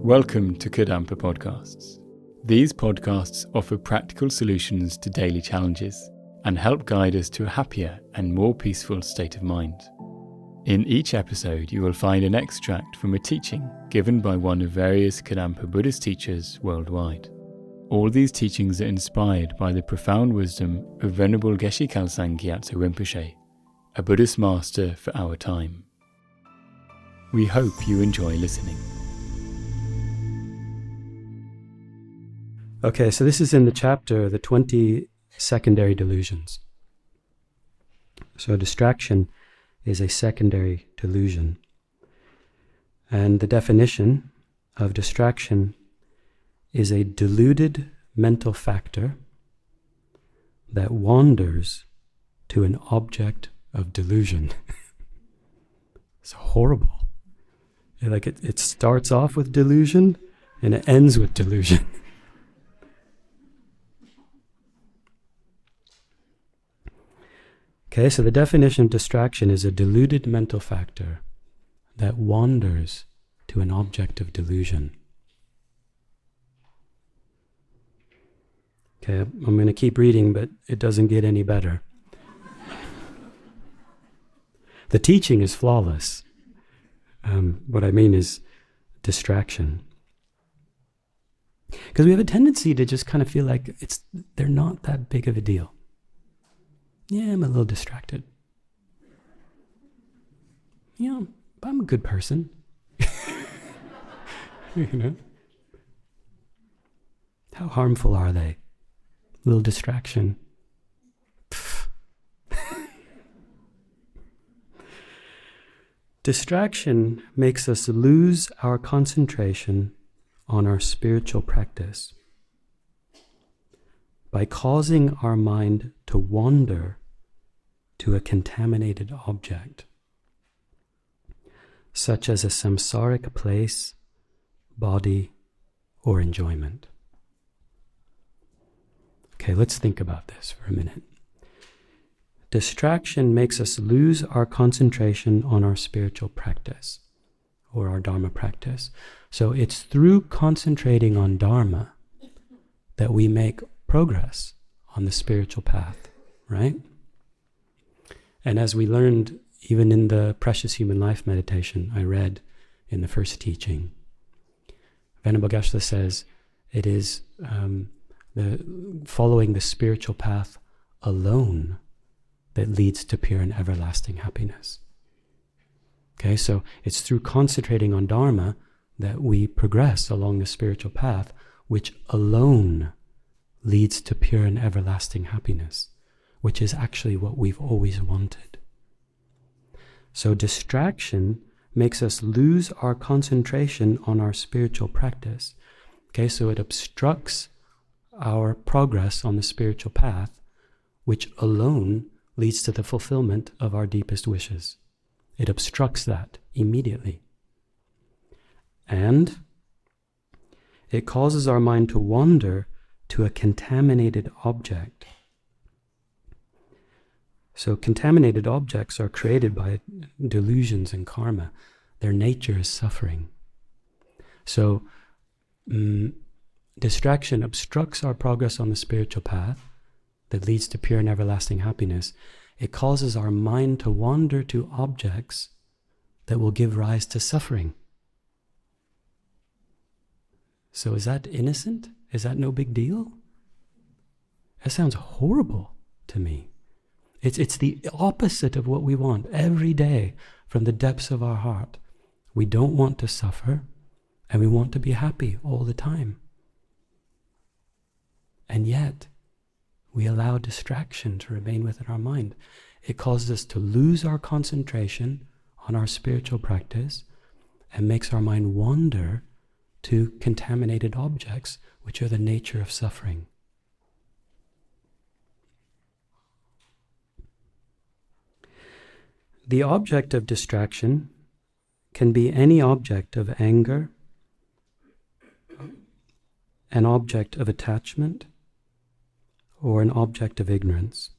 Welcome to Kadampa podcasts. These podcasts offer practical solutions to daily challenges and help guide us to a happier and more peaceful state of mind. In each episode, you will find an extract from a teaching given by one of various Kadampa Buddhist teachers worldwide. All these teachings are inspired by the profound wisdom of Venerable Geshe Khalsang Gyatso Rinpoche, a Buddhist master for our time. We hope you enjoy listening. Okay, so this is in the chapter, the 20 secondary delusions. So distraction is a secondary delusion. And the definition of distraction is a deluded mental factor that wanders to an object of delusion. It's horrible. It starts off with delusion and it ends with delusion. Okay, so the definition of distraction is a deluded mental factor that wanders to an object of delusion. Okay, I'm going to keep reading, but it doesn't get any better. The teaching is flawless. What I mean is distraction. Because we have a tendency to just kind of feel like they're not that big of a deal. Yeah, I'm a little distracted. Yeah, but I'm a good person. You know? How harmful are they? Little distraction. Distraction makes us lose our concentration on our spiritual practice by causing our mind to wander to a contaminated object, such as a samsaric place, body, or enjoyment. Okay, let's think about this for a minute. Distraction makes us lose our concentration on our spiritual practice or our Dharma practice. So it's through concentrating on Dharma that we make progress on the spiritual path, right? And as we learned even in the Precious Human Life meditation I read in the first teaching, Venerable Geshe says it is following the spiritual path alone that leads to pure and everlasting happiness. Okay, so it's through concentrating on Dharma that we progress along the spiritual path, which alone leads to pure and everlasting happiness, which is actually what we've always wanted. So distraction makes us lose our concentration on our spiritual practice. Okay, so it obstructs our progress on the spiritual path, which alone leads to the fulfillment of our deepest wishes. It obstructs that immediately. And it causes our mind to wander to a contaminated object. So contaminated objects are created by delusions and karma. Their nature is suffering. So distraction obstructs our progress on the spiritual path that leads to pure and everlasting happiness. It causes our mind to wander to objects that will give rise to suffering. So is that innocent? Is that no big deal? That sounds horrible to me. It's the opposite of what we want every day from the depths of our heart. We don't want to suffer, and we want to be happy all the time. And yet, we allow distraction to remain within our mind. It causes us to lose our concentration on our spiritual practice and makes our mind wander to contaminated objects, which are the nature of suffering. The object of distraction can be any object of anger, an object of attachment, or an object of ignorance.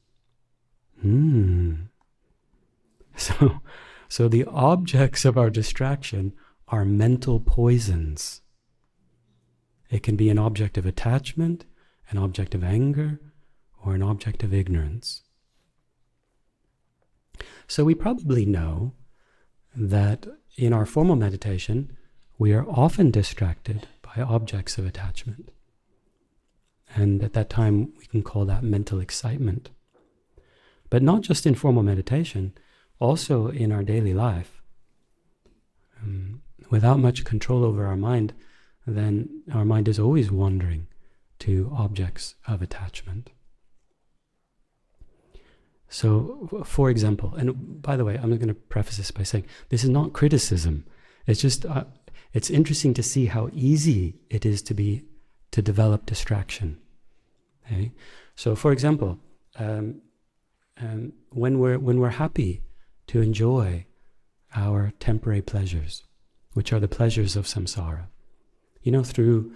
So the objects of our distraction are mental poisons. It can be an object of attachment, an object of anger, or an object of ignorance. So we probably know that in our formal meditation, we are often distracted by objects of attachment. And at that time, we can call that mental excitement. But not just in formal meditation, also in our daily life. Without much control over our mind, then our mind is always wandering to objects of attachment. So, for example, and by the way, I'm going to preface this by saying, this is not criticism. It's just, it's interesting to see how easy it is to develop distraction. Okay? So, for example, when we're happy to enjoy our temporary pleasures, which are the pleasures of samsara, through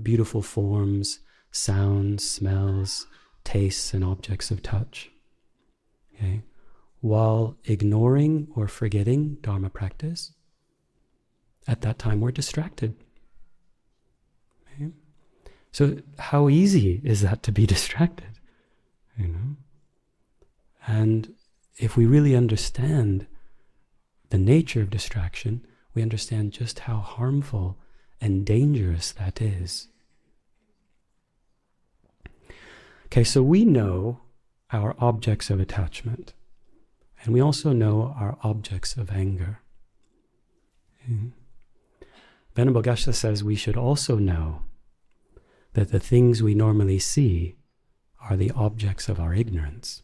beautiful forms, sounds, smells, tastes, and objects of touch. Okay? While ignoring or forgetting Dharma practice, at that time we're distracted. Okay? So how easy is that to be distracted? And if we really understand the nature of distraction, we understand just how harmful and dangerous that is. Okay, so we know our objects of attachment, and we also know our objects of anger. Venerable Geshe says we should also know that the things we normally see are the objects of our ignorance.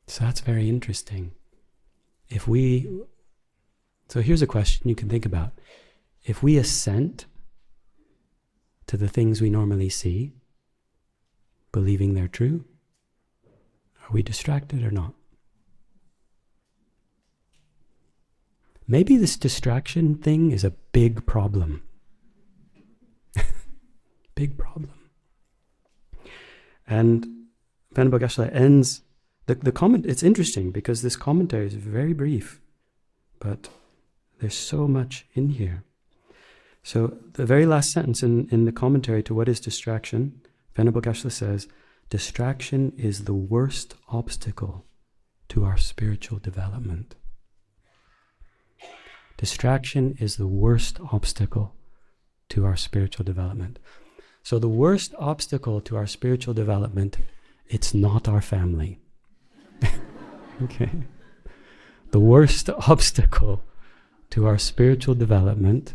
So that's very interesting. So here's a question you can think about. If we assent to the things we normally see, believing they're true, are we distracted or not? Maybe this distraction thing is a big problem. Big problem. And Venerable Geshe ends the comment. It's interesting because this commentary is very brief, but there's so much in here. So the very last sentence in the commentary to what is distraction, Venerable Geshe says, distraction is the worst obstacle to our spiritual development. Distraction is the worst obstacle to our spiritual development. So the worst obstacle to our spiritual development, it's not our family. Okay. The worst obstacle to our spiritual development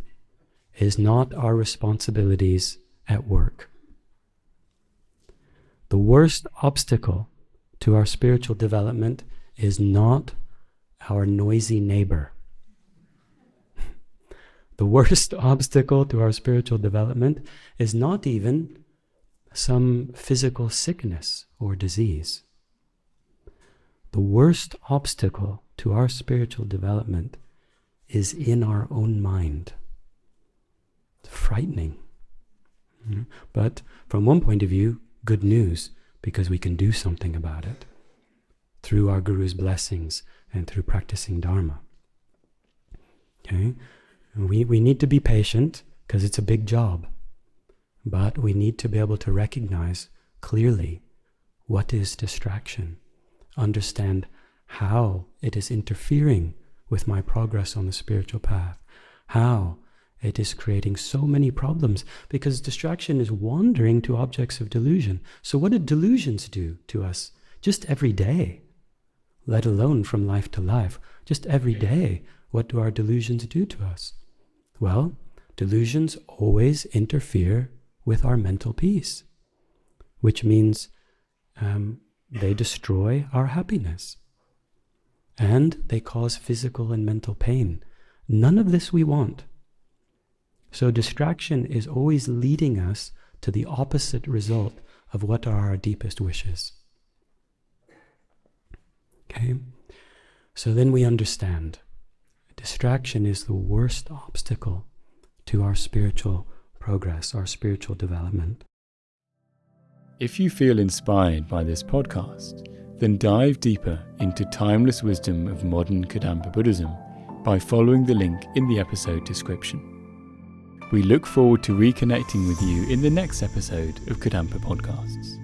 is not our responsibilities at work. The worst obstacle to our spiritual development is not our noisy neighbor. The worst obstacle to our spiritual development is not even some physical sickness or disease. The worst obstacle to our spiritual development is in our own mind. It's frightening. But from one point of view, good news, because we can do something about it through our Guru's blessings and through practicing Dharma. Okay? We need to be patient because it's a big job. But we need to be able to recognize clearly what is distraction, understand how it is interfering with my progress on the spiritual path, how it is creating so many problems, because distraction is wandering to objects of delusion. So what do delusions do to us just every day, let alone from life to life? Just every day, what do our delusions do to us? Well, delusions always interfere with our mental peace, which means they destroy our happiness and they cause physical and mental pain. None of this we want. So distraction is always leading us to the opposite result of what are our deepest wishes. Okay? So then we understand distraction is the worst obstacle to our spiritual progress, our spiritual development. If you feel inspired by this podcast, then dive deeper into timeless wisdom of modern Kadampa Buddhism by following the link in the episode description. We look forward to reconnecting with you in the next episode of Kadampa Podcasts.